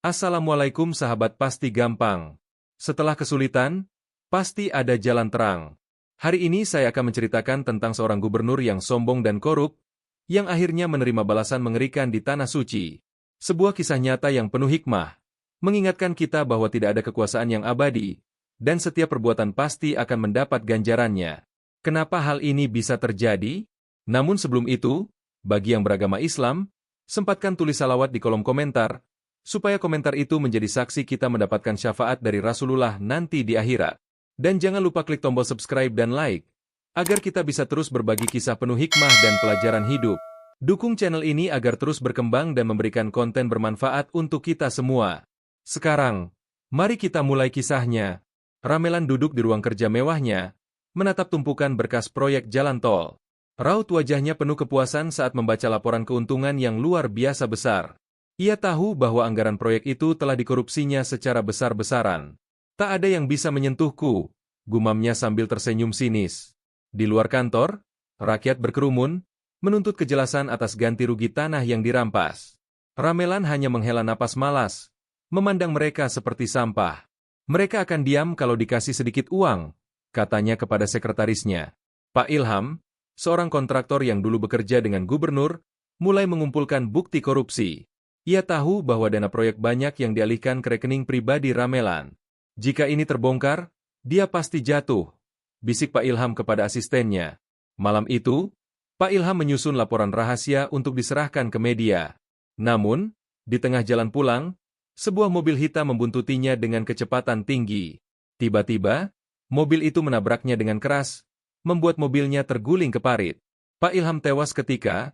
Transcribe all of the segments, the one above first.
Assalamualaikum sahabat, pasti gampang. Setelah kesulitan, pasti ada jalan terang. Hari ini saya akan menceritakan tentang seorang gubernur yang sombong dan korup, yang akhirnya menerima balasan mengerikan di Tanah Suci. Sebuah kisah nyata yang penuh hikmah, mengingatkan kita bahwa tidak ada kekuasaan yang abadi, dan setiap perbuatan pasti akan mendapat ganjarannya. Kenapa hal ini bisa terjadi? Namun sebelum itu, bagi yang beragama Islam, sempatkan tulis salawat di kolom komentar, supaya komentar itu menjadi saksi kita mendapatkan syafaat dari Rasulullah nanti di akhirat. Dan jangan lupa klik tombol subscribe dan like, agar kita bisa terus berbagi kisah penuh hikmah dan pelajaran hidup. Dukung channel ini agar terus berkembang dan memberikan konten bermanfaat untuk kita semua. Sekarang, mari kita mulai kisahnya. Ramelan duduk di ruang kerja mewahnya, menatap tumpukan berkas proyek jalan tol. Raut wajahnya penuh kepuasan saat membaca laporan keuntungan yang luar biasa besar. Ia tahu bahwa anggaran proyek itu telah dikorupsinya secara besar-besaran. Tak ada yang bisa menyentuhku, gumamnya sambil tersenyum sinis. Di luar kantor, rakyat berkerumun, menuntut kejelasan atas ganti rugi tanah yang dirampas. Ramelan hanya menghela napas malas, memandang mereka seperti sampah. Mereka akan diam kalau dikasih sedikit uang, katanya kepada sekretarisnya. Pak Ilham, seorang kontraktor yang dulu bekerja dengan gubernur, mulai mengumpulkan bukti korupsi. Ia tahu bahwa dana proyek banyak yang dialihkan ke rekening pribadi Ramelan. Jika ini terbongkar, dia pasti jatuh, bisik Pak Ilham kepada asistennya. Malam itu, Pak Ilham menyusun laporan rahasia untuk diserahkan ke media. Namun, di tengah jalan pulang, sebuah mobil hitam membuntutinya dengan kecepatan tinggi. Tiba-tiba, mobil itu menabraknya dengan keras, membuat mobilnya terguling ke parit. Pak Ilham tewas ketika,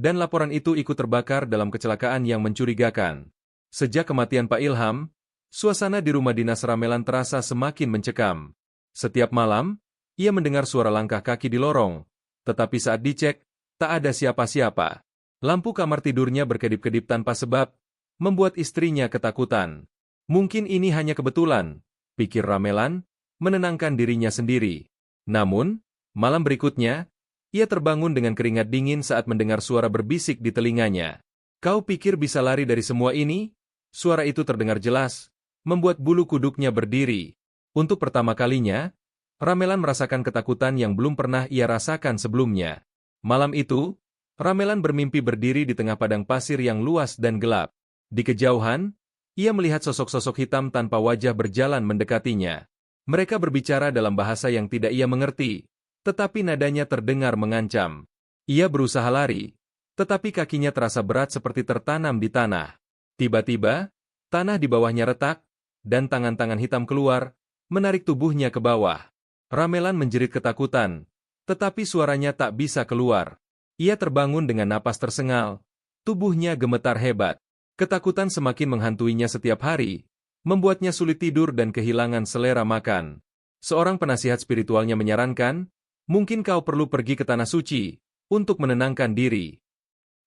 dan laporan itu ikut terbakar dalam kecelakaan yang mencurigakan. Sejak kematian Pak Ilham, suasana di rumah dinas Ramelan terasa semakin mencekam. Setiap malam, ia mendengar suara langkah kaki di lorong, tetapi saat dicek, tak ada siapa-siapa. Lampu kamar tidurnya berkedip-kedip tanpa sebab, membuat istrinya ketakutan. Mungkin ini hanya kebetulan, pikir Ramelan, menenangkan dirinya sendiri. Namun, malam berikutnya, ia terbangun dengan keringat dingin saat mendengar suara berbisik di telinganya. Kau pikir bisa lari dari semua ini? Suara itu terdengar jelas, membuat bulu kuduknya berdiri. Untuk pertama kalinya, Ramelan merasakan ketakutan yang belum pernah ia rasakan sebelumnya. Malam itu, Ramelan bermimpi berdiri di tengah padang pasir yang luas dan gelap. Di kejauhan, ia melihat sosok-sosok hitam tanpa wajah berjalan mendekatinya. Mereka berbicara dalam bahasa yang tidak ia mengerti, tetapi nadanya terdengar mengancam. Ia berusaha lari, tetapi kakinya terasa berat seperti tertanam di tanah. Tiba-tiba, tanah di bawahnya retak, dan tangan-tangan hitam keluar, menarik tubuhnya ke bawah. Ramelan menjerit ketakutan, tetapi suaranya tak bisa keluar. Ia terbangun dengan napas tersengal, tubuhnya gemetar hebat. Ketakutan semakin menghantuinya setiap hari, membuatnya sulit tidur dan kehilangan selera makan. Seorang penasihat spiritualnya menyarankan, mungkin kau perlu pergi ke Tanah Suci, untuk menenangkan diri.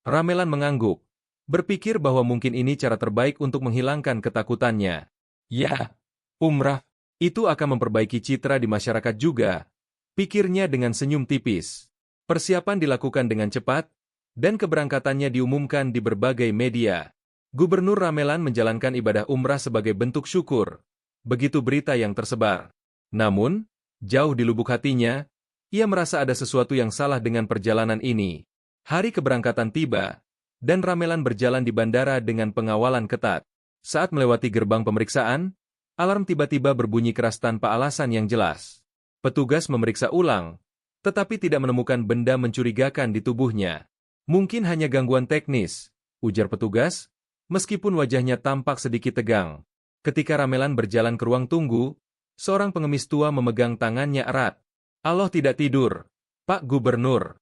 Ramelan mengangguk, berpikir bahwa mungkin ini cara terbaik untuk menghilangkan ketakutannya. Ya, umrah, itu akan memperbaiki citra di masyarakat juga, pikirnya dengan senyum tipis. Persiapan dilakukan dengan cepat, dan keberangkatannya diumumkan di berbagai media. Gubernur Ramelan menjalankan ibadah umrah sebagai bentuk syukur, begitu berita yang tersebar. Namun, jauh di lubuk hatinya, ia merasa ada sesuatu yang salah dengan perjalanan ini. Hari keberangkatan tiba, dan Ramelan berjalan di bandara dengan pengawalan ketat. Saat melewati gerbang pemeriksaan, alarm tiba-tiba berbunyi keras tanpa alasan yang jelas. Petugas memeriksa ulang, tetapi tidak menemukan benda mencurigakan di tubuhnya. Mungkin hanya gangguan teknis, ujar petugas, meskipun wajahnya tampak sedikit tegang. Ketika Ramelan berjalan ke ruang tunggu, seorang pengemis tua memegang tangannya erat. Allah tidak tidur, Pak Gubernur,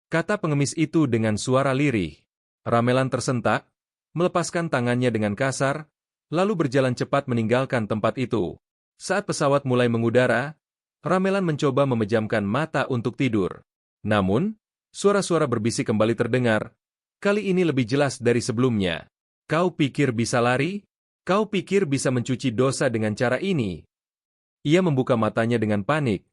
kata pengemis itu dengan suara lirih. Ramelan tersentak, melepaskan tangannya dengan kasar, lalu berjalan cepat meninggalkan tempat itu. Saat pesawat mulai mengudara, Ramelan mencoba memejamkan mata untuk tidur. Namun, suara-suara berbisik kembali terdengar, kali ini lebih jelas dari sebelumnya. Kau pikir bisa lari? Kau pikir bisa mencuci dosa dengan cara ini? Ia membuka matanya dengan panik,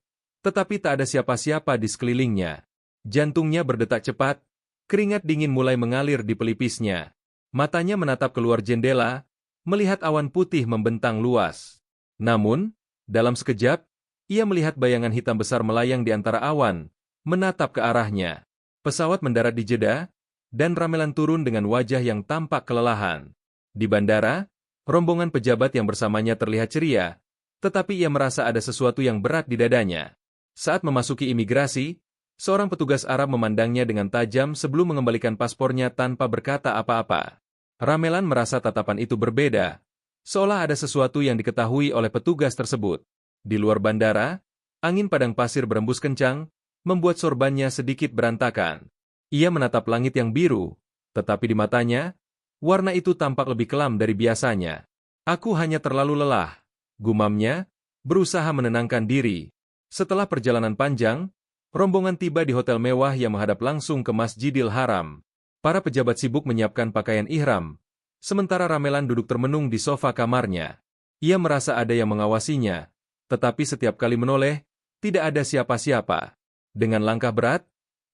tetapi tak ada siapa-siapa di sekelilingnya. Jantungnya berdetak cepat, keringat dingin mulai mengalir di pelipisnya. Matanya menatap keluar jendela, melihat awan putih membentang luas. Namun, dalam sekejap, ia melihat bayangan hitam besar melayang di antara awan, menatap ke arahnya. Pesawat mendarat di Jeddah, dan Ramelan turun dengan wajah yang tampak kelelahan. Di bandara, rombongan pejabat yang bersamanya terlihat ceria, tetapi ia merasa ada sesuatu yang berat di dadanya. Saat memasuki imigrasi, seorang petugas Arab memandangnya dengan tajam sebelum mengembalikan paspornya tanpa berkata apa-apa. Ramelan merasa tatapan itu berbeda, seolah ada sesuatu yang diketahui oleh petugas tersebut. Di luar bandara, angin padang pasir berembus kencang, membuat sorbannya sedikit berantakan. Ia menatap langit yang biru, tetapi di matanya, warna itu tampak lebih kelam dari biasanya. Aku hanya terlalu lelah, gumamnya, berusaha menenangkan diri. Setelah perjalanan panjang, rombongan tiba di hotel mewah yang menghadap langsung ke Masjidil Haram. Para pejabat sibuk menyiapkan pakaian ihram, sementara Ramelan duduk termenung di sofa kamarnya. Ia merasa ada yang mengawasinya, tetapi setiap kali menoleh, tidak ada siapa-siapa. Dengan langkah berat,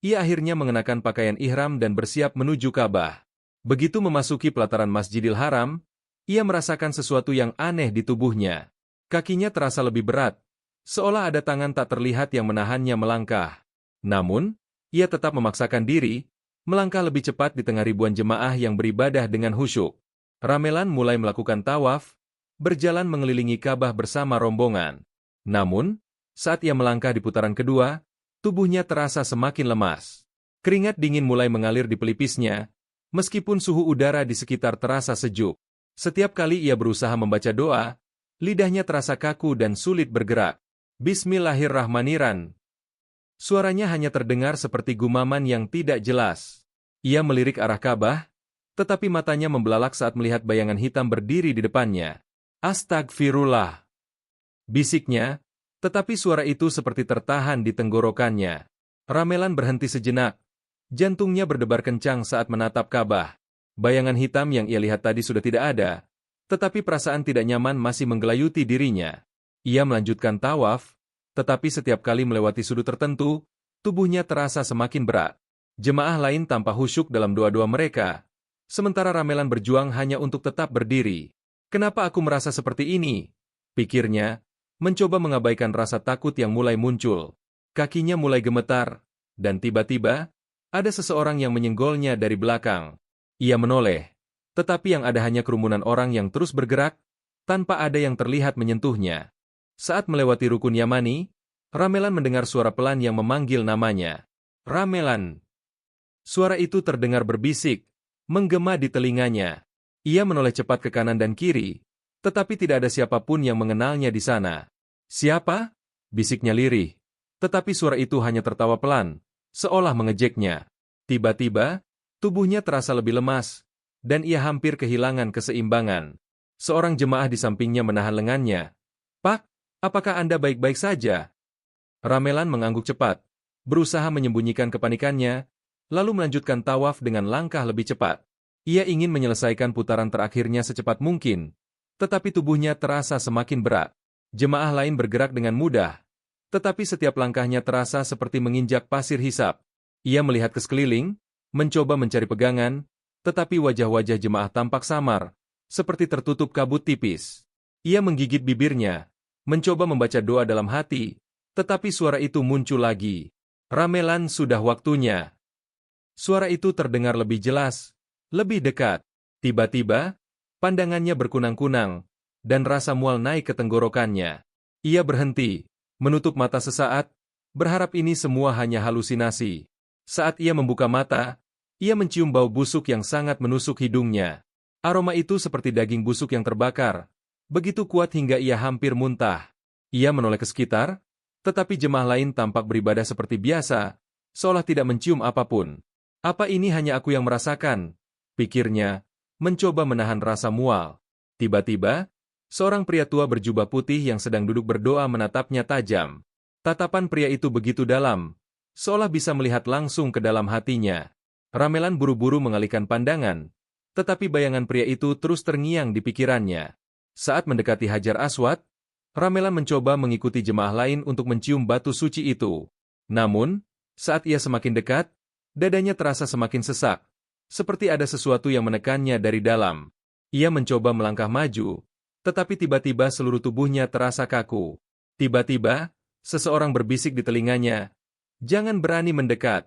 ia akhirnya mengenakan pakaian ihram dan bersiap menuju Ka'bah. Begitu memasuki pelataran Masjidil Haram, ia merasakan sesuatu yang aneh di tubuhnya. Kakinya terasa lebih berat, seolah ada tangan tak terlihat yang menahannya melangkah. Namun, ia tetap memaksakan diri, melangkah lebih cepat di tengah ribuan jemaah yang beribadah dengan khusyuk. Ramelan mulai melakukan tawaf, berjalan mengelilingi Ka'bah bersama rombongan. Namun, saat ia melangkah di putaran kedua, tubuhnya terasa semakin lemas. Keringat dingin mulai mengalir di pelipisnya, meskipun suhu udara di sekitar terasa sejuk. Setiap kali ia berusaha membaca doa, lidahnya terasa kaku dan sulit bergerak. Bismillahirrahmanirrahim. Suaranya hanya terdengar seperti gumaman yang tidak jelas. Ia melirik arah Ka'bah, tetapi matanya membelalak saat melihat bayangan hitam berdiri di depannya. Astagfirullah, bisiknya, tetapi suara itu seperti tertahan di tenggorokannya. Ramelan berhenti sejenak. Jantungnya berdebar kencang saat menatap Ka'bah. Bayangan hitam yang ia lihat tadi sudah tidak ada, tetapi perasaan tidak nyaman masih menggelayuti dirinya. Ia melanjutkan tawaf, tetapi setiap kali melewati sudut tertentu, tubuhnya terasa semakin berat. Jemaah lain tampak khusyuk dalam doa-doa mereka, sementara Ramelan berjuang hanya untuk tetap berdiri. Kenapa aku merasa seperti ini? Pikirnya, mencoba mengabaikan rasa takut yang mulai muncul. Kakinya mulai gemetar, dan tiba-tiba, ada seseorang yang menyenggolnya dari belakang. Ia menoleh, tetapi yang ada hanya kerumunan orang yang terus bergerak, tanpa ada yang terlihat menyentuhnya. Saat melewati rukun Yamani, Ramelan mendengar suara pelan yang memanggil namanya. Ramelan. Suara itu terdengar berbisik, menggema di telinganya. Ia menoleh cepat ke kanan dan kiri, tetapi tidak ada siapapun yang mengenalnya di sana. Siapa? Bisiknya lirih. Tetapi suara itu hanya tertawa pelan, seolah mengejeknya. Tiba-tiba, tubuhnya terasa lebih lemas, dan ia hampir kehilangan keseimbangan. Seorang jemaah di sampingnya menahan lengannya. Pak, apakah Anda baik-baik saja? Ramelan mengangguk cepat, berusaha menyembunyikan kepanikannya, lalu melanjutkan tawaf dengan langkah lebih cepat. Ia ingin menyelesaikan putaran terakhirnya secepat mungkin, tetapi tubuhnya terasa semakin berat. Jemaah lain bergerak dengan mudah, tetapi setiap langkahnya terasa seperti menginjak pasir hisap. Ia melihat ke sekeliling, mencoba mencari pegangan, tetapi wajah-wajah jemaah tampak samar, seperti tertutup kabut tipis. Ia menggigit bibirnya, mencoba membaca doa dalam hati, tetapi suara itu muncul lagi. Ramelan, sudah waktunya. Suara itu terdengar lebih jelas, lebih dekat. Tiba-tiba, pandangannya berkunang-kunang, dan rasa mual naik ke tenggorokannya. Ia berhenti, menutup mata sesaat, berharap ini semua hanya halusinasi. Saat ia membuka mata, ia mencium bau busuk yang sangat menusuk hidungnya. Aroma itu seperti daging busuk yang terbakar, begitu kuat hingga ia hampir muntah. Ia menoleh ke sekitar, tetapi jemaah lain tampak beribadah seperti biasa, seolah tidak mencium apapun. Apa ini hanya aku yang merasakan? Pikirnya, mencoba menahan rasa mual. Tiba-tiba, seorang pria tua berjubah putih yang sedang duduk berdoa menatapnya tajam. Tatapan pria itu begitu dalam, seolah bisa melihat langsung ke dalam hatinya. Ramelan buru-buru mengalihkan pandangan, tetapi bayangan pria itu terus terngiang di pikirannya. Saat mendekati Hajar Aswad, Ramelan mencoba mengikuti jemaah lain untuk mencium batu suci itu. Namun, saat ia semakin dekat, dadanya terasa semakin sesak, seperti ada sesuatu yang menekannya dari dalam. Ia mencoba melangkah maju, tetapi tiba-tiba seluruh tubuhnya terasa kaku. Tiba-tiba, seseorang berbisik di telinganya, "Jangan berani mendekat."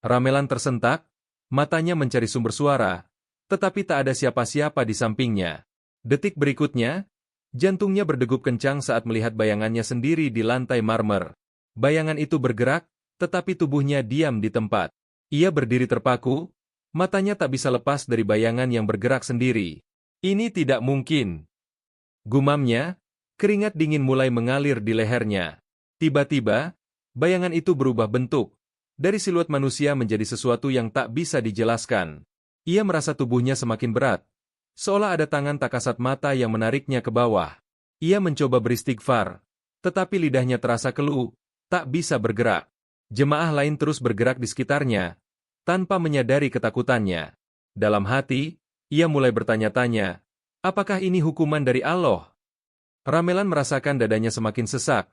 Ramelan tersentak, matanya mencari sumber suara, tetapi tak ada siapa-siapa di sampingnya. Detik berikutnya, jantungnya berdegup kencang saat melihat bayangannya sendiri di lantai marmer. Bayangan itu bergerak, tetapi tubuhnya diam di tempat. Ia berdiri terpaku, matanya tak bisa lepas dari bayangan yang bergerak sendiri. "Ini tidak mungkin," gumamnya, keringat dingin mulai mengalir di lehernya. Tiba-tiba, bayangan itu berubah bentuk, dari siluet manusia menjadi sesuatu yang tak bisa dijelaskan. Ia merasa tubuhnya semakin berat, seolah ada tangan tak kasat mata yang menariknya ke bawah. Ia mencoba beristighfar, tetapi lidahnya terasa keluh, tak bisa bergerak. Jemaah lain terus bergerak di sekitarnya, tanpa menyadari ketakutannya. Dalam hati, ia mulai bertanya-tanya, apakah ini hukuman dari Allah? Ramelan merasakan dadanya semakin sesak.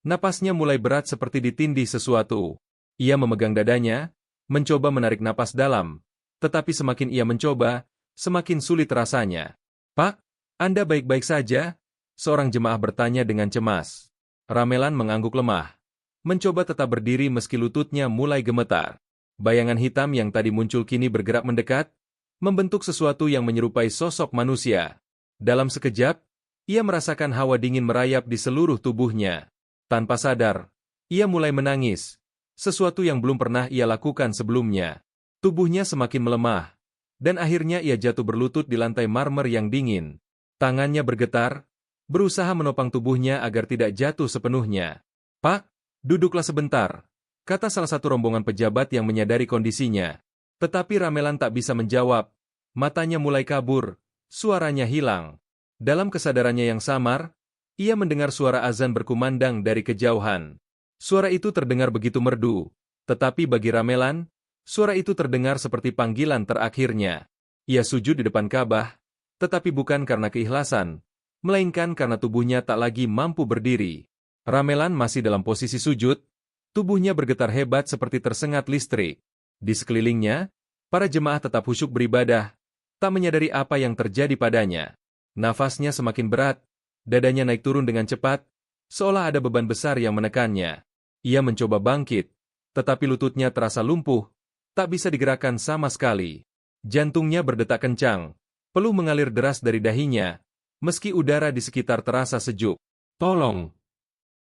Napasnya mulai berat seperti ditindih sesuatu. Ia memegang dadanya, mencoba menarik napas dalam, tetapi semakin ia mencoba, semakin sulit rasanya. "Pak, Anda baik-baik saja?" Seorang jemaah bertanya dengan cemas. Ramelan mengangguk lemah, mencoba tetap berdiri meski lututnya mulai gemetar. Bayangan hitam yang tadi muncul kini bergerak mendekat, membentuk sesuatu yang menyerupai sosok manusia. Dalam sekejap, ia merasakan hawa dingin merayap di seluruh tubuhnya. Tanpa sadar, ia mulai menangis, sesuatu yang belum pernah ia lakukan sebelumnya. Tubuhnya semakin melemah, dan akhirnya ia jatuh berlutut di lantai marmer yang dingin. Tangannya bergetar, berusaha menopang tubuhnya agar tidak jatuh sepenuhnya. "Pak, duduklah sebentar," kata salah satu rombongan pejabat yang menyadari kondisinya. Tetapi Ramelan tak bisa menjawab, matanya mulai kabur, suaranya hilang. Dalam kesadarannya yang samar, ia mendengar suara azan berkumandang dari kejauhan. Suara itu terdengar begitu merdu, tetapi bagi Ramelan, suara itu terdengar seperti panggilan terakhirnya. Ia sujud di depan Ka'bah, tetapi bukan karena keikhlasan, melainkan karena tubuhnya tak lagi mampu berdiri. Ramelan masih dalam posisi sujud, tubuhnya bergetar hebat seperti tersengat listrik. Di sekelilingnya, para jemaah tetap khusyuk beribadah, tak menyadari apa yang terjadi padanya. Nafasnya semakin berat, dadanya naik turun dengan cepat, seolah ada beban besar yang menekannya. Ia mencoba bangkit, tetapi lututnya terasa lumpuh, tak bisa digerakkan sama sekali. Jantungnya berdetak kencang, peluh mengalir deras dari dahinya, meski udara di sekitar terasa sejuk. "Tolong!"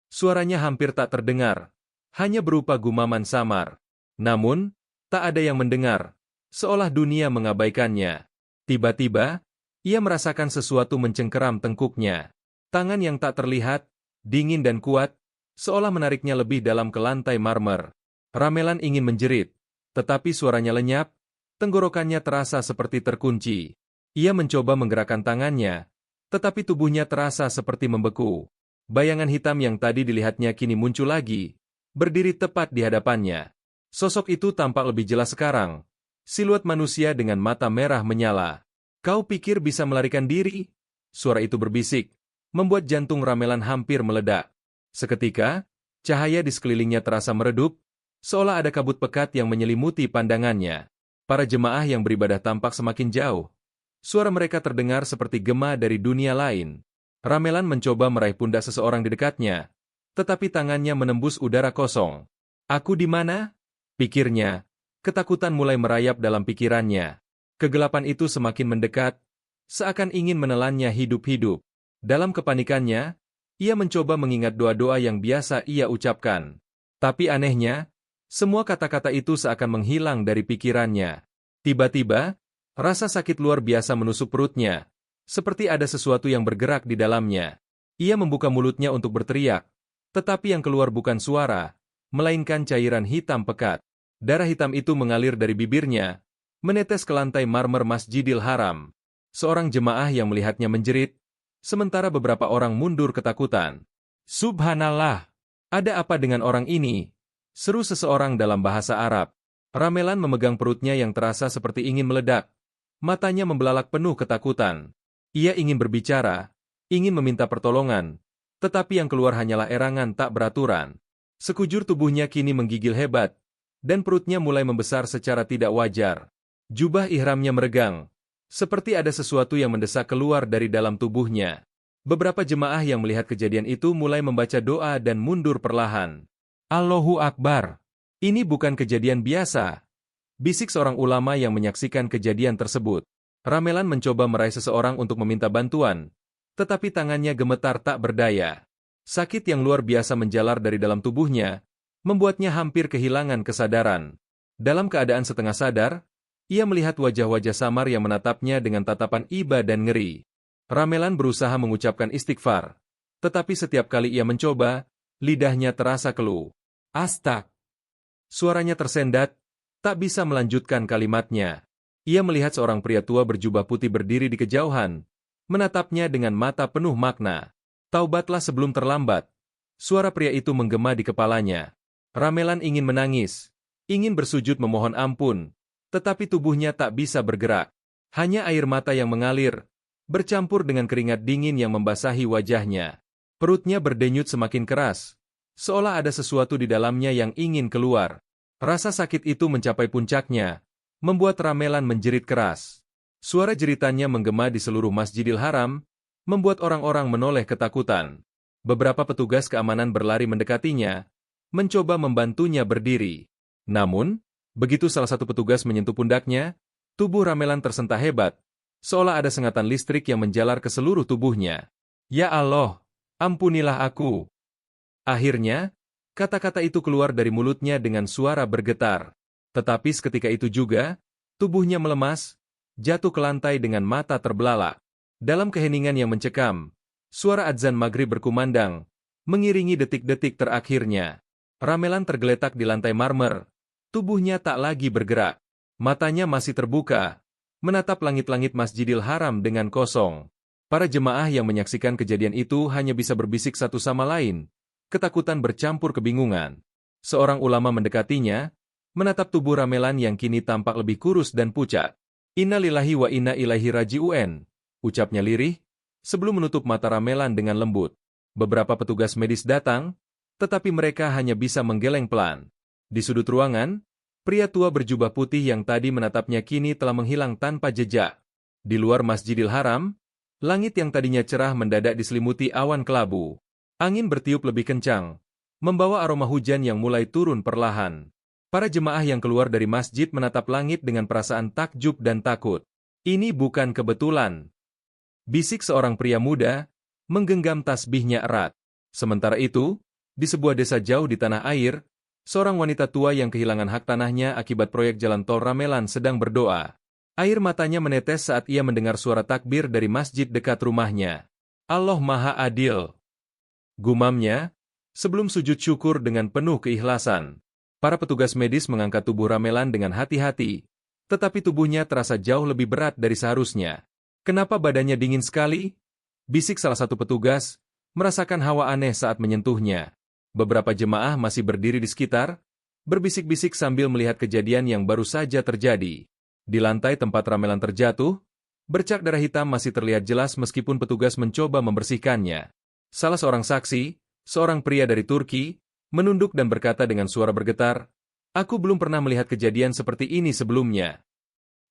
Suaranya hampir tak terdengar, hanya berupa gumaman samar. Namun, tak ada yang mendengar, seolah dunia mengabaikannya. Tiba-tiba, ia merasakan sesuatu mencengkeram tengkuknya. Tangan yang tak terlihat, dingin dan kuat, seolah menariknya lebih dalam ke lantai marmer. Ramelan ingin menjerit, tetapi suaranya lenyap, tenggorokannya terasa seperti terkunci. Ia mencoba menggerakkan tangannya, tetapi tubuhnya terasa seperti membeku. Bayangan hitam yang tadi dilihatnya kini muncul lagi, berdiri tepat di hadapannya. Sosok itu tampak lebih jelas sekarang, siluet manusia dengan mata merah menyala. "Kau pikir bisa melarikan diri?" Suara itu berbisik, membuat jantung Ramelan hampir meledak. Seketika, cahaya di sekelilingnya terasa meredup, seolah ada kabut pekat yang menyelimuti pandangannya. Para jemaah yang beribadah tampak semakin jauh. Suara mereka terdengar seperti gema dari dunia lain. Ramelan mencoba meraih pundak seseorang di dekatnya, tetapi tangannya menembus udara kosong. "Aku di mana?" pikirnya. Ketakutan mulai merayap dalam pikirannya. Kegelapan itu semakin mendekat, seakan ingin menelannya hidup-hidup. Dalam kepanikannya, ia mencoba mengingat doa-doa yang biasa ia ucapkan. Tapi anehnya, semua kata-kata itu seakan menghilang dari pikirannya. Tiba-tiba, rasa sakit luar biasa menusuk perutnya, seperti ada sesuatu yang bergerak di dalamnya. Ia membuka mulutnya untuk berteriak, tetapi yang keluar bukan suara, melainkan cairan hitam pekat. Darah hitam itu mengalir dari bibirnya, menetes ke lantai marmer Masjidil Haram. Seorang jemaah yang melihatnya menjerit, sementara beberapa orang mundur ketakutan. "Subhanallah, ada apa dengan orang ini?" seru seseorang dalam bahasa Arab. Ramelan memegang perutnya yang terasa seperti ingin meledak. Matanya membelalak penuh ketakutan. Ia ingin berbicara, ingin meminta pertolongan, tetapi yang keluar hanyalah erangan tak beraturan. Sekujur tubuhnya kini menggigil hebat, dan perutnya mulai membesar secara tidak wajar. Jubah ihramnya meregang, Seperti ada sesuatu yang mendesak keluar dari dalam tubuhnya. Beberapa jemaah yang melihat kejadian itu mulai membaca doa dan mundur perlahan. Allahu Akbar. Ini bukan kejadian biasa. Bisik seorang ulama yang menyaksikan kejadian tersebut. Ramelan mencoba meraih seseorang untuk meminta bantuan, tetapi tangannya gemetar tak berdaya. Sakit yang luar biasa menjalar dari dalam tubuhnya, membuatnya hampir kehilangan kesadaran. Dalam keadaan setengah sadar, ia melihat wajah-wajah samar yang menatapnya dengan tatapan iba dan ngeri. Ramelan berusaha mengucapkan istighfar, tetapi setiap kali ia mencoba, lidahnya terasa keluh. Astag! Suaranya tersendat, tak bisa melanjutkan kalimatnya. Ia melihat seorang pria tua berjubah putih berdiri di kejauhan, menatapnya dengan mata penuh makna. Taubatlah sebelum terlambat. Suara pria itu menggema di kepalanya. Ramelan ingin menangis, ingin bersujud memohon ampun, tetapi tubuhnya tak bisa bergerak. Hanya air mata yang mengalir, bercampur dengan keringat dingin yang membasahi wajahnya. Perutnya berdenyut semakin keras, seolah ada sesuatu di dalamnya yang ingin keluar. Rasa sakit itu mencapai puncaknya, membuat Ramelan menjerit keras. Suara jeritannya menggema di seluruh Masjidil Haram, membuat orang-orang menoleh ketakutan. Beberapa petugas keamanan berlari mendekatinya, mencoba membantunya berdiri. Namun, begitu salah satu petugas menyentuh pundaknya, tubuh Ramelan tersentak hebat, seolah ada sengatan listrik yang menjalar ke seluruh tubuhnya. Ya Allah, ampunilah aku. Akhirnya, kata-kata itu keluar dari mulutnya dengan suara bergetar. Tetapi seketika itu juga, tubuhnya melemas, jatuh ke lantai dengan mata terbelalak. Dalam keheningan yang mencekam, suara adzan maghrib berkumandang, mengiringi detik-detik terakhirnya. Ramelan tergeletak di lantai marmer, tubuhnya tak lagi bergerak. Matanya masih terbuka, menatap langit-langit Masjidil Haram dengan kosong. Para jemaah yang menyaksikan kejadian itu hanya bisa berbisik satu sama lain, ketakutan bercampur kebingungan. Seorang ulama mendekatinya, menatap tubuh Ramelan yang kini tampak lebih kurus dan pucat. Innalillahi wa inna ilaihi raji'un, ucapnya lirih, sebelum menutup mata Ramelan dengan lembut. Beberapa petugas medis datang, tetapi mereka hanya bisa menggeleng pelan. Di sudut ruangan, pria tua berjubah putih yang tadi menatapnya kini telah menghilang tanpa jejak. Di luar Masjidil Haram, langit yang tadinya cerah mendadak diselimuti awan kelabu. Angin bertiup lebih kencang, membawa aroma hujan yang mulai turun perlahan. Para jemaah yang keluar dari masjid menatap langit dengan perasaan takjub dan takut. Ini bukan kebetulan. Bisik seorang pria muda, menggenggam tasbihnya erat. Sementara itu, di sebuah desa jauh di tanah air, seorang wanita tua yang kehilangan hak tanahnya akibat proyek jalan tol Ramelan sedang berdoa. Air matanya menetes saat ia mendengar suara takbir dari masjid dekat rumahnya. Allah Maha Adil, gumamnya, sebelum sujud syukur dengan penuh keikhlasan. Para petugas medis mengangkat tubuh Ramelan dengan hati-hati, tetapi tubuhnya terasa jauh lebih berat dari seharusnya. Kenapa badannya dingin sekali? Bisik salah satu petugas, merasakan hawa aneh saat menyentuhnya. Beberapa jemaah masih berdiri di sekitar, berbisik-bisik sambil melihat kejadian yang baru saja terjadi. Di lantai tempat Ramelan terjatuh, bercak darah hitam masih terlihat jelas meskipun petugas mencoba membersihkannya. Salah seorang saksi, seorang pria dari Turki, menunduk dan berkata dengan suara bergetar, "Aku belum pernah melihat kejadian seperti ini sebelumnya."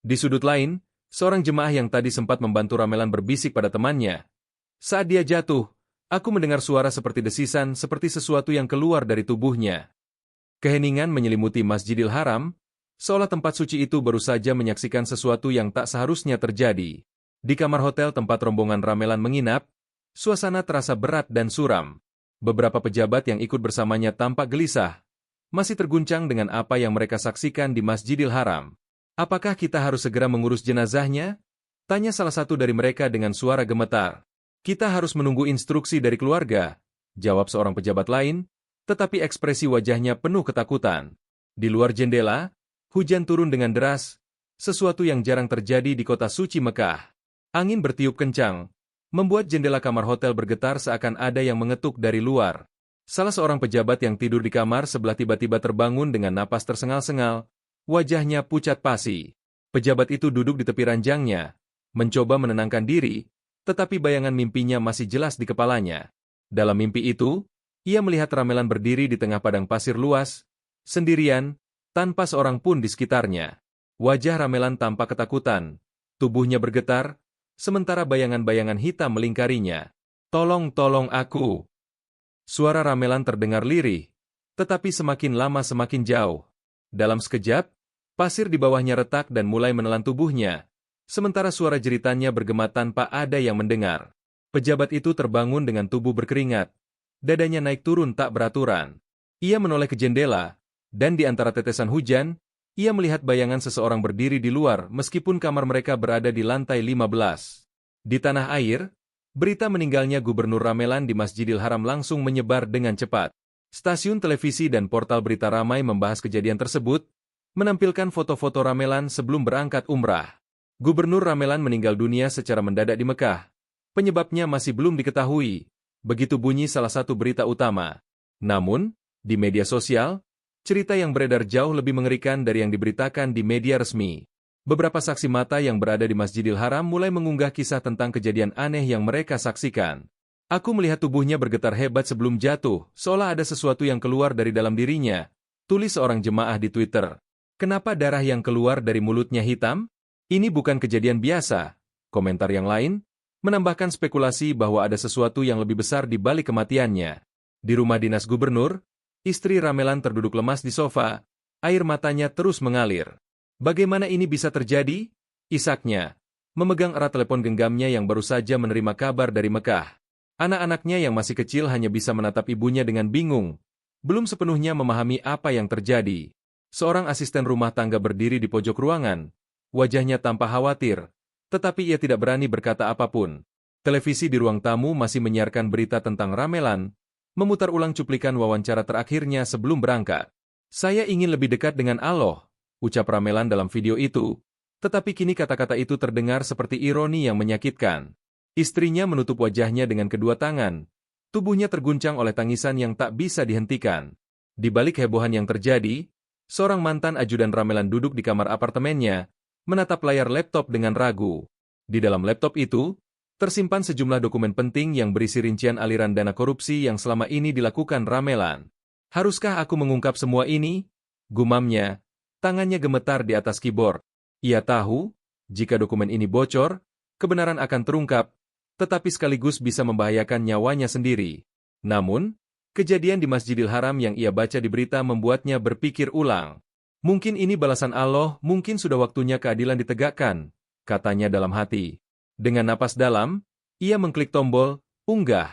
Di sudut lain, seorang jemaah yang tadi sempat membantu Ramelan berbisik pada temannya. Saat dia jatuh, aku mendengar suara seperti desisan, seperti sesuatu yang keluar dari tubuhnya. Keheningan menyelimuti Masjidil Haram, seolah tempat suci itu baru saja menyaksikan sesuatu yang tak seharusnya terjadi. Di kamar hotel tempat rombongan Ramelan menginap, suasana terasa berat dan suram. Beberapa pejabat yang ikut bersamanya tampak gelisah, masih terguncang dengan apa yang mereka saksikan di Masjidil Haram. "Apakah kita harus segera mengurus jenazahnya?" tanya salah satu dari mereka dengan suara gemetar. "Kita harus menunggu instruksi dari keluarga," jawab seorang pejabat lain, tetapi ekspresi wajahnya penuh ketakutan. Di luar jendela, hujan turun dengan deras, sesuatu yang jarang terjadi di kota suci Mekah. Angin bertiup kencang, membuat jendela kamar hotel bergetar seakan ada yang mengetuk dari luar. Salah seorang pejabat yang tidur di kamar sebelah tiba-tiba terbangun dengan napas tersengal-sengal, wajahnya pucat pasi. Pejabat itu duduk di tepi ranjangnya, mencoba menenangkan diri, tetapi bayangan mimpinya masih jelas di kepalanya. Dalam mimpi itu, ia melihat Ramelan berdiri di tengah padang pasir luas, sendirian, tanpa seorang pun di sekitarnya. Wajah Ramelan tampak ketakutan, Tubuhnya bergetar, sementara bayangan-bayangan hitam melingkarinya. Tolong aku. Suara Ramelan terdengar lirih, tetapi semakin lama semakin jauh. Dalam sekejap, pasir di bawahnya retak dan mulai menelan tubuhnya, sementara suara jeritannya bergema tanpa ada yang mendengar. Pejabat itu terbangun dengan tubuh berkeringat, dadanya naik turun tak beraturan. Ia menoleh ke jendela, dan di antara tetesan hujan, ia melihat bayangan seseorang berdiri di luar meskipun kamar mereka berada di lantai 15. Di tanah air, berita meninggalnya Gubernur Ramelan di Masjidil Haram langsung menyebar dengan cepat. Stasiun televisi dan portal berita ramai membahas kejadian tersebut, menampilkan foto-foto Ramelan sebelum berangkat umrah. Gubernur Ramelan meninggal dunia secara mendadak di Mekah. Penyebabnya masih belum diketahui, begitu bunyi salah satu berita utama. Namun, di media sosial, cerita yang beredar jauh lebih mengerikan dari yang diberitakan di media resmi. Beberapa saksi mata yang berada di Masjidil Haram mulai mengunggah kisah tentang kejadian aneh yang mereka saksikan. Aku melihat tubuhnya bergetar hebat sebelum jatuh, seolah ada sesuatu yang keluar dari dalam dirinya, tulis seorang jemaah di Twitter. Kenapa darah yang keluar dari mulutnya hitam? Ini bukan kejadian biasa. Komentar yang lain menambahkan spekulasi bahwa ada sesuatu yang lebih besar di balik kematiannya. Di rumah dinas gubernur, istri Ramelan terduduk lemas di sofa, air matanya terus mengalir. Bagaimana ini bisa terjadi? Isaknya memegang erat telepon genggamnya yang baru saja menerima kabar dari Mekah. Anak-anaknya yang masih kecil hanya bisa menatap ibunya dengan bingung, belum sepenuhnya memahami apa yang terjadi. Seorang asisten rumah tangga berdiri di pojok ruangan, wajahnya tampak khawatir, tetapi ia tidak berani berkata apapun. Televisi di ruang tamu masih menyiarkan berita tentang Ramelan, memutar ulang cuplikan wawancara terakhirnya sebelum berangkat. Saya ingin lebih dekat dengan Allah, ucap Ramelan dalam video itu, tetapi kini kata-kata itu terdengar seperti ironi yang menyakitkan. Istrinya menutup wajahnya dengan kedua tangan, tubuhnya terguncang oleh tangisan yang tak bisa dihentikan. Di balik hebohan yang terjadi, seorang mantan ajudan Ramelan duduk di kamar apartemennya, menatap layar laptop dengan ragu. Di dalam laptop itu, tersimpan sejumlah dokumen penting yang berisi rincian aliran dana korupsi yang selama ini dilakukan Ramelan. Haruskah aku mengungkap semua ini? Gumamnya. Tangannya gemetar di atas keyboard. Ia tahu, jika dokumen ini bocor, kebenaran akan terungkap, tetapi sekaligus bisa membahayakan nyawanya sendiri. Namun, kejadian di Masjidil Haram yang ia baca di berita membuatnya berpikir ulang. Mungkin ini balasan Allah, mungkin sudah waktunya keadilan ditegakkan, katanya dalam hati. Dengan napas dalam, ia mengklik tombol, unggah.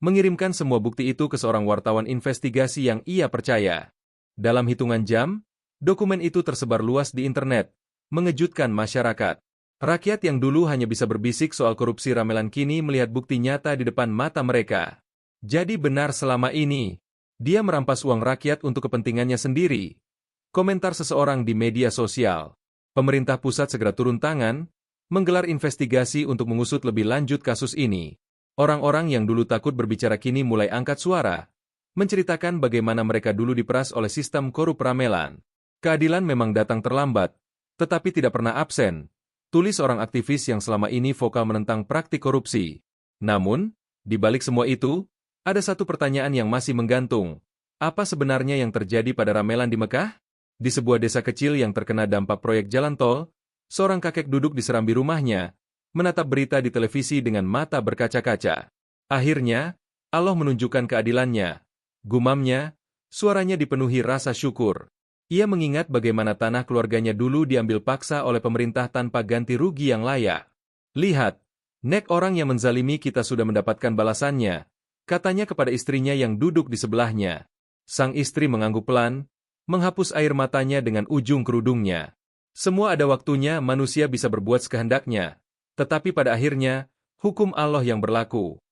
Mengirimkan semua bukti itu ke seorang wartawan investigasi yang ia percaya. Dalam hitungan jam, dokumen itu tersebar luas di internet, mengejutkan masyarakat. Rakyat yang dulu hanya bisa berbisik soal korupsi Ramelan kini melihat bukti nyata di depan mata mereka. Jadi benar selama ini, dia merampas uang rakyat untuk kepentingannya sendiri. Komentar seseorang di media sosial. Pemerintah pusat segera turun tangan, menggelar investigasi untuk mengusut lebih lanjut kasus ini. Orang-orang yang dulu takut berbicara kini mulai angkat suara, menceritakan bagaimana mereka dulu diperas oleh sistem korup Ramelan. Keadilan memang datang terlambat, tetapi tidak pernah absen, tulis seorang aktivis yang selama ini vokal menentang praktik korupsi. Namun, di balik semua itu, ada satu pertanyaan yang masih menggantung. Apa sebenarnya yang terjadi pada Ramelan di Mekah? Di sebuah desa kecil yang terkena dampak proyek jalan tol, seorang kakek duduk di serambi rumahnya, menatap berita di televisi dengan mata berkaca-kaca. Akhirnya, Allah menunjukkan keadilannya. Gumamnya, suaranya dipenuhi rasa syukur. Ia mengingat bagaimana tanah keluarganya dulu diambil paksa oleh pemerintah tanpa ganti rugi yang layak. Lihat, nek orang yang menzalimi kita sudah mendapatkan balasannya, katanya kepada istrinya yang duduk di sebelahnya. Sang istri mengangguk pelan, menghapus air matanya dengan ujung kerudungnya. Semua ada waktunya manusia bisa berbuat sekehendaknya, tetapi pada akhirnya, hukum Allah yang berlaku.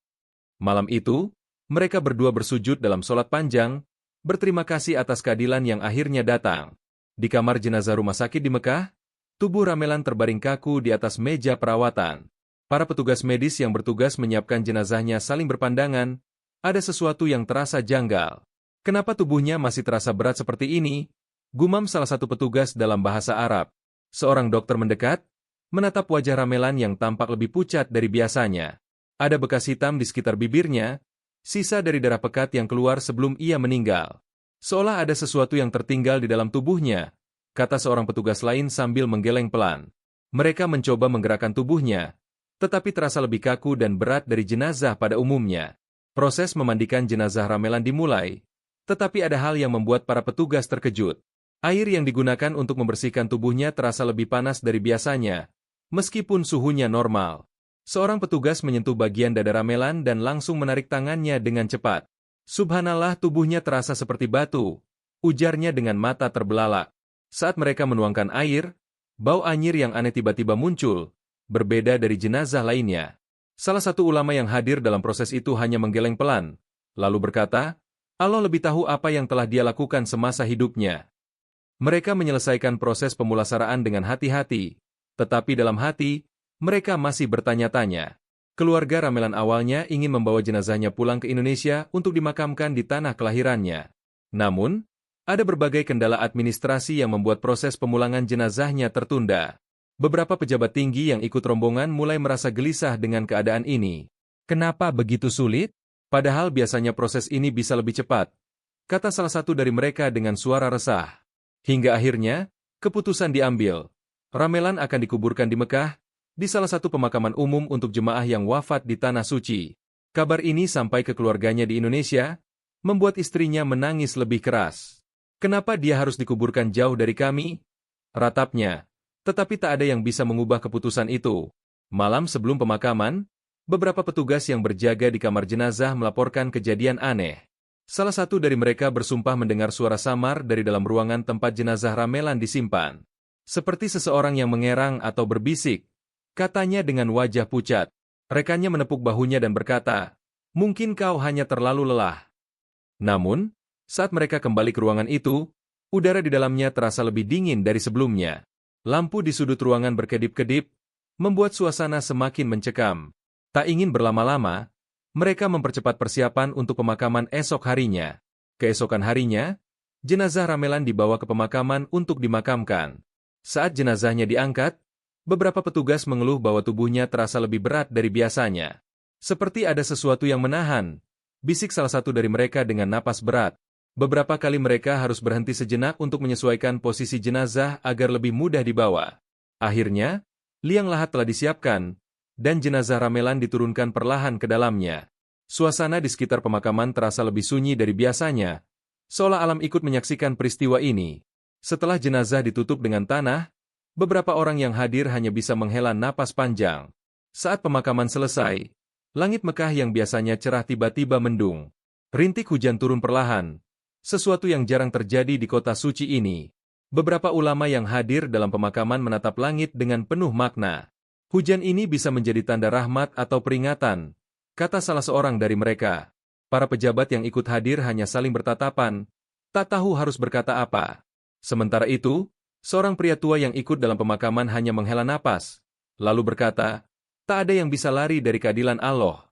Malam itu, mereka berdua bersujud dalam sholat panjang, berterima kasih atas keadilan yang akhirnya datang. Di kamar jenazah rumah sakit di Mekah, tubuh Ramelan terbaring kaku di atas meja perawatan. Para petugas medis yang bertugas menyiapkan jenazahnya saling berpandangan, ada sesuatu yang terasa janggal. Kenapa tubuhnya masih terasa berat seperti ini? Gumam salah satu petugas dalam bahasa Arab. Seorang dokter mendekat, menatap wajah Ramelan yang tampak lebih pucat dari biasanya. Ada bekas hitam di sekitar bibirnya, sisa dari darah pekat yang keluar sebelum ia meninggal. Seolah ada sesuatu yang tertinggal di dalam tubuhnya, kata seorang petugas lain sambil menggeleng pelan. Mereka mencoba menggerakkan tubuhnya, tetapi terasa lebih kaku dan berat dari jenazah pada umumnya. Proses memandikan jenazah Ramelan dimulai, tetapi ada hal yang membuat para petugas terkejut. Air yang digunakan untuk membersihkan tubuhnya terasa lebih panas dari biasanya, meskipun suhunya normal. Seorang petugas menyentuh bagian dada Ramelan dan langsung menarik tangannya dengan cepat. Subhanallah, tubuhnya terasa seperti batu, ujarnya dengan mata terbelalak. Saat mereka menuangkan air, bau anyir yang aneh tiba-tiba muncul, berbeda dari jenazah lainnya. Salah satu ulama yang hadir dalam proses itu hanya menggeleng pelan, lalu berkata, Allah lebih tahu apa yang telah dia lakukan semasa hidupnya. Mereka menyelesaikan proses pemulasaraan dengan hati-hati, tetapi dalam hati, mereka masih bertanya-tanya. Keluarga Ramelan awalnya ingin membawa jenazahnya pulang ke Indonesia untuk dimakamkan di tanah kelahirannya. Namun, ada berbagai kendala administrasi yang membuat proses pemulangan jenazahnya tertunda. Beberapa pejabat tinggi yang ikut rombongan mulai merasa gelisah dengan keadaan ini. Kenapa begitu sulit? Padahal biasanya proses ini bisa lebih cepat, kata salah satu dari mereka dengan suara resah. Hingga akhirnya, keputusan diambil. Ramelan akan dikuburkan di Mekah, di salah satu pemakaman umum untuk jemaah yang wafat di Tanah Suci. Kabar ini sampai ke keluarganya di Indonesia, membuat istrinya menangis lebih keras. Kenapa dia harus dikuburkan jauh dari kami? Ratapnya. Tetapi tak ada yang bisa mengubah keputusan itu. Malam sebelum pemakaman, beberapa petugas yang berjaga di kamar jenazah melaporkan kejadian aneh. Salah satu dari mereka bersumpah mendengar suara samar dari dalam ruangan tempat jenazah Ramelan disimpan. Seperti seseorang yang mengerang atau berbisik, katanya dengan wajah pucat. Rekannya menepuk bahunya dan berkata, mungkin kau hanya terlalu lelah. Namun, saat mereka kembali ke ruangan itu, udara di dalamnya terasa lebih dingin dari sebelumnya. Lampu di sudut ruangan berkedip-kedip, membuat suasana semakin mencekam. Tak ingin berlama-lama, mereka mempercepat persiapan untuk pemakaman esok harinya. Keesokan harinya, jenazah Ramelan dibawa ke pemakaman untuk dimakamkan. Saat jenazahnya diangkat, beberapa petugas mengeluh bahwa tubuhnya terasa lebih berat dari biasanya. Seperti ada sesuatu yang menahan, bisik salah satu dari mereka dengan napas berat. Beberapa kali mereka harus berhenti sejenak untuk menyesuaikan posisi jenazah agar lebih mudah dibawa. Akhirnya, liang lahat telah disiapkan, dan jenazah Ramelan diturunkan perlahan ke dalamnya. Suasana di sekitar pemakaman terasa lebih sunyi dari biasanya, seolah alam ikut menyaksikan peristiwa ini. Setelah jenazah ditutup dengan tanah, beberapa orang yang hadir hanya bisa menghela napas panjang. Saat pemakaman selesai, langit Mekah yang biasanya cerah tiba-tiba mendung. Rintik hujan turun perlahan, sesuatu yang jarang terjadi di kota suci ini. Beberapa ulama yang hadir dalam pemakaman menatap langit dengan penuh makna. Hujan ini bisa menjadi tanda rahmat atau peringatan, kata salah seorang dari mereka. Para pejabat yang ikut hadir hanya saling bertatapan, tak tahu harus berkata apa. Sementara itu, seorang pria tua yang ikut dalam pemakaman hanya menghela napas, lalu berkata, tak ada yang bisa lari dari keadilan Allah.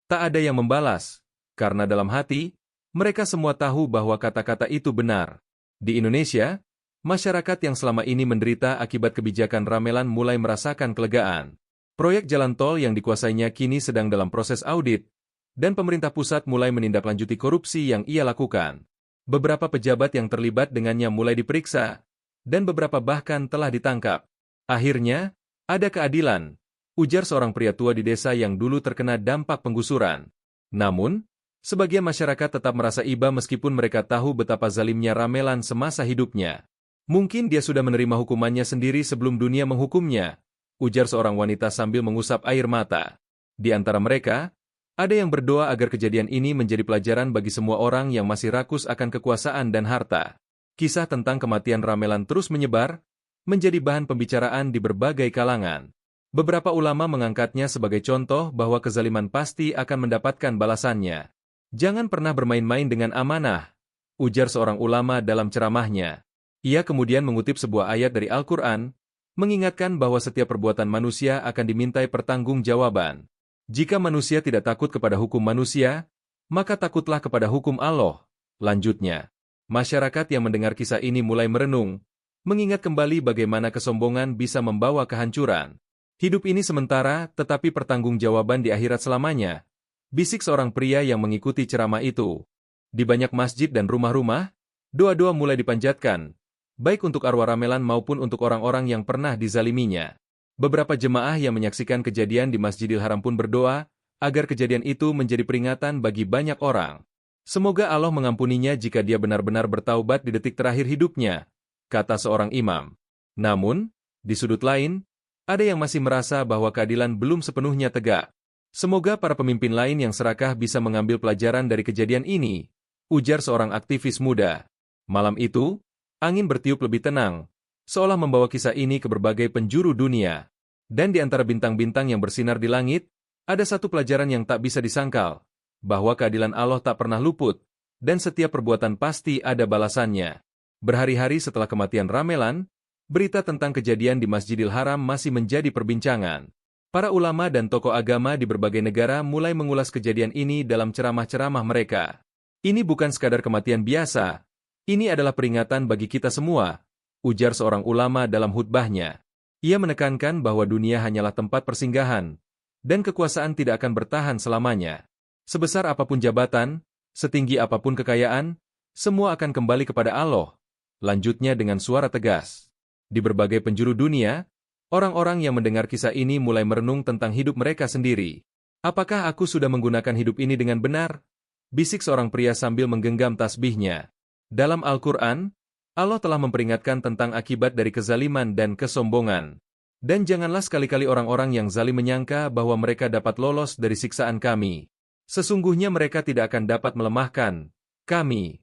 Tak ada yang membalas, karena dalam hati, mereka semua tahu bahwa kata-kata itu benar. Di Indonesia, masyarakat yang selama ini menderita akibat kebijakan Ramelan mulai merasakan kelegaan. Proyek jalan tol yang dikuasainya kini sedang dalam proses audit, dan pemerintah pusat mulai menindaklanjuti korupsi yang ia lakukan. Beberapa pejabat yang terlibat dengannya mulai diperiksa, dan beberapa bahkan telah ditangkap. Akhirnya, ada keadilan, ujar seorang pria tua di desa yang dulu terkena dampak penggusuran. Namun, sebagian masyarakat tetap merasa iba meskipun mereka tahu betapa zalimnya Ramelan semasa hidupnya. Mungkin dia sudah menerima hukumannya sendiri sebelum dunia menghukumnya, ujar seorang wanita sambil mengusap air mata. Di antara mereka, ada yang berdoa agar kejadian ini menjadi pelajaran bagi semua orang yang masih rakus akan kekuasaan dan harta. Kisah tentang kematian Ramelan terus menyebar, menjadi bahan pembicaraan di berbagai kalangan. Beberapa ulama mengangkatnya sebagai contoh bahwa kezaliman pasti akan mendapatkan balasannya. Jangan pernah bermain-main dengan amanah, ujar seorang ulama dalam ceramahnya. Ia kemudian mengutip sebuah ayat dari Al-Quran, mengingatkan bahwa setiap perbuatan manusia akan dimintai pertanggungjawaban. Jika manusia tidak takut kepada hukum manusia, maka takutlah kepada hukum Allah. Lanjutnya, masyarakat yang mendengar kisah ini mulai merenung, mengingat kembali bagaimana kesombongan bisa membawa kehancuran. Hidup ini sementara, tetapi pertanggungjawaban di akhirat selamanya, bisik seorang pria yang mengikuti ceramah itu. Di banyak masjid dan rumah-rumah, doa-doa mulai dipanjatkan, baik untuk arwah Ramelan maupun untuk orang-orang yang pernah dizaliminya. Beberapa jemaah yang menyaksikan kejadian di Masjidil Haram pun berdoa, agar kejadian itu menjadi peringatan bagi banyak orang. Semoga Allah mengampuninya jika dia benar-benar bertaubat di detik terakhir hidupnya, kata seorang imam. Namun, di sudut lain, ada yang masih merasa bahwa keadilan belum sepenuhnya tegak. Semoga para pemimpin lain yang serakah bisa mengambil pelajaran dari kejadian ini, ujar seorang aktivis muda. Malam itu, angin bertiup lebih tenang, seolah membawa kisah ini ke berbagai penjuru dunia. Dan di antara bintang-bintang yang bersinar di langit, ada satu pelajaran yang tak bisa disangkal, bahwa keadilan Allah tak pernah luput, dan setiap perbuatan pasti ada balasannya. Berhari-hari setelah kematian Ramelan, berita tentang kejadian di Masjidil Haram masih menjadi perbincangan. Para ulama dan tokoh agama di berbagai negara mulai mengulas kejadian ini dalam ceramah-ceramah mereka. Ini bukan sekadar kematian biasa, ini adalah peringatan bagi kita semua, ujar seorang ulama dalam khutbahnya. Ia menekankan bahwa dunia hanyalah tempat persinggahan, dan kekuasaan tidak akan bertahan selamanya. Sebesar apapun jabatan, setinggi apapun kekayaan, semua akan kembali kepada Allah. Lanjutnya dengan suara tegas. Di berbagai penjuru dunia, orang-orang yang mendengar kisah ini mulai merenung tentang hidup mereka sendiri. Apakah aku sudah menggunakan hidup ini dengan benar? Bisik seorang pria sambil menggenggam tasbihnya. Dalam Al-Quran, Allah telah memperingatkan tentang akibat dari kezaliman dan kesombongan. Dan janganlah sekali-kali orang-orang yang zalim menyangka bahwa mereka dapat lolos dari siksaan kami. Sesungguhnya mereka tidak akan dapat melemahkan kami.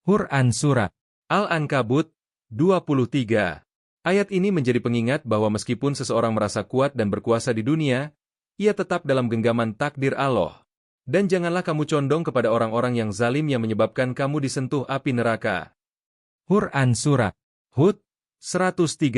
Quran Surat Al-Ankabut 23. Ayat ini menjadi pengingat bahwa meskipun seseorang merasa kuat dan berkuasa di dunia, ia tetap dalam genggaman takdir Allah. Dan janganlah kamu condong kepada orang-orang yang zalim yang menyebabkan kamu disentuh api neraka. Quran Surat Hud 113.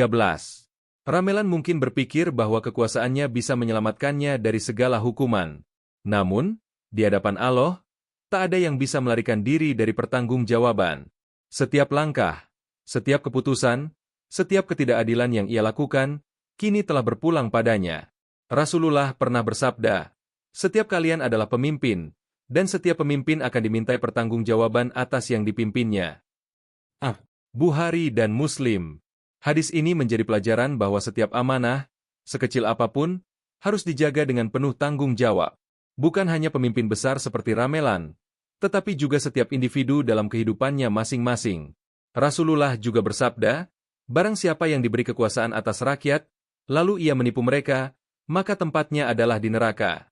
Ramelan mungkin berpikir bahwa kekuasaannya bisa menyelamatkannya dari segala hukuman. Namun, di hadapan Allah, tak ada yang bisa melarikan diri dari pertanggungjawaban. Setiap langkah, setiap keputusan, setiap ketidakadilan yang ia lakukan, kini telah berpulang padanya. Rasulullah pernah bersabda, setiap kalian adalah pemimpin, dan setiap pemimpin akan dimintai pertanggungjawaban atas yang dipimpinnya. Bukhari dan Muslim. Hadis ini menjadi pelajaran bahwa setiap amanah, sekecil apapun, harus dijaga dengan penuh tanggung jawab. Bukan hanya pemimpin besar seperti Ramelan, tetapi juga setiap individu dalam kehidupannya masing-masing. Rasulullah juga bersabda, barang siapa yang diberi kekuasaan atas rakyat, lalu ia menipu mereka, maka tempatnya adalah di neraka.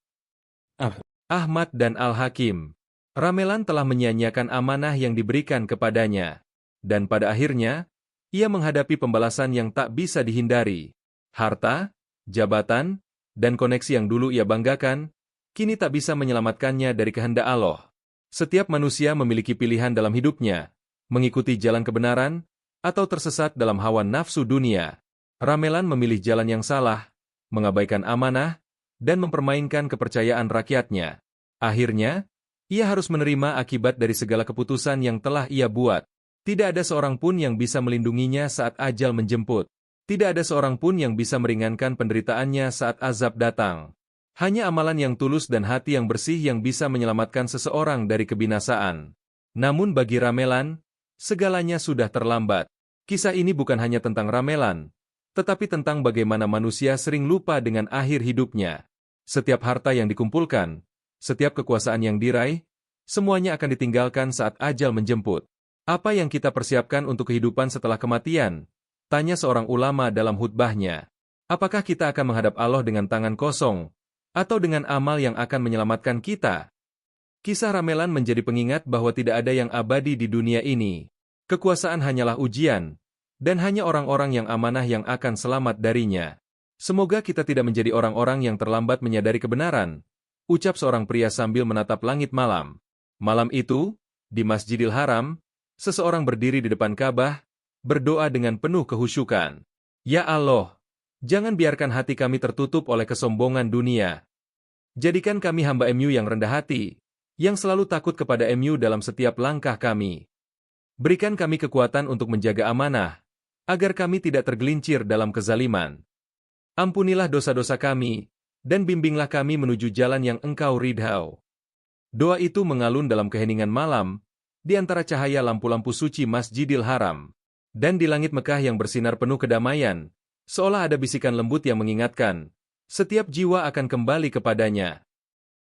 Ahmad dan Al-Hakim. Ramelan telah menyia-nyiakan amanah yang diberikan kepadanya. Dan pada akhirnya, ia menghadapi pembalasan yang tak bisa dihindari. Harta, jabatan, dan koneksi yang dulu ia banggakan, kini tak bisa menyelamatkannya dari kehendak Allah. Setiap manusia memiliki pilihan dalam hidupnya, mengikuti jalan kebenaran, atau tersesat dalam hawa nafsu dunia. Ramelan memilih jalan yang salah, mengabaikan amanah, dan mempermainkan kepercayaan rakyatnya. Akhirnya, ia harus menerima akibat dari segala keputusan yang telah ia buat. Tidak ada seorang pun yang bisa melindunginya saat ajal menjemput. Tidak ada seorang pun yang bisa meringankan penderitaannya saat azab datang. Hanya amalan yang tulus dan hati yang bersih yang bisa menyelamatkan seseorang dari kebinasaan. Namun bagi Ramelan, segalanya sudah terlambat. Kisah ini bukan hanya tentang Ramelan, tetapi tentang bagaimana manusia sering lupa dengan akhir hidupnya. Setiap harta yang dikumpulkan, setiap kekuasaan yang diraih, semuanya akan ditinggalkan saat ajal menjemput. Apa yang kita persiapkan untuk kehidupan setelah kematian? Tanya seorang ulama dalam khutbahnya. Apakah kita akan menghadap Allah dengan tangan kosong, atau dengan amal yang akan menyelamatkan kita? Kisah Ramelan menjadi pengingat bahwa tidak ada yang abadi di dunia ini. Kekuasaan hanyalah ujian, dan hanya orang-orang yang amanah yang akan selamat darinya. Semoga kita tidak menjadi orang-orang yang terlambat menyadari kebenaran, ucap seorang pria sambil menatap langit malam. Malam itu, di Masjidil Haram, seseorang berdiri di depan Ka'bah, berdoa dengan penuh kehusyukan. Ya Allah, jangan biarkan hati kami tertutup oleh kesombongan dunia. Jadikan kami hamba MU yang rendah hati, yang selalu takut kepada MU dalam setiap langkah kami. Berikan kami kekuatan untuk menjaga amanah, agar kami tidak tergelincir dalam kezaliman. Ampunilah dosa-dosa kami, dan bimbinglah kami menuju jalan yang Engkau ridhau. Doa itu mengalun dalam keheningan malam, di antara cahaya lampu-lampu suci Masjidil Haram, dan di langit Mekah yang bersinar penuh kedamaian, Seolah ada bisikan lembut yang mengingatkan, setiap jiwa akan kembali kepadanya.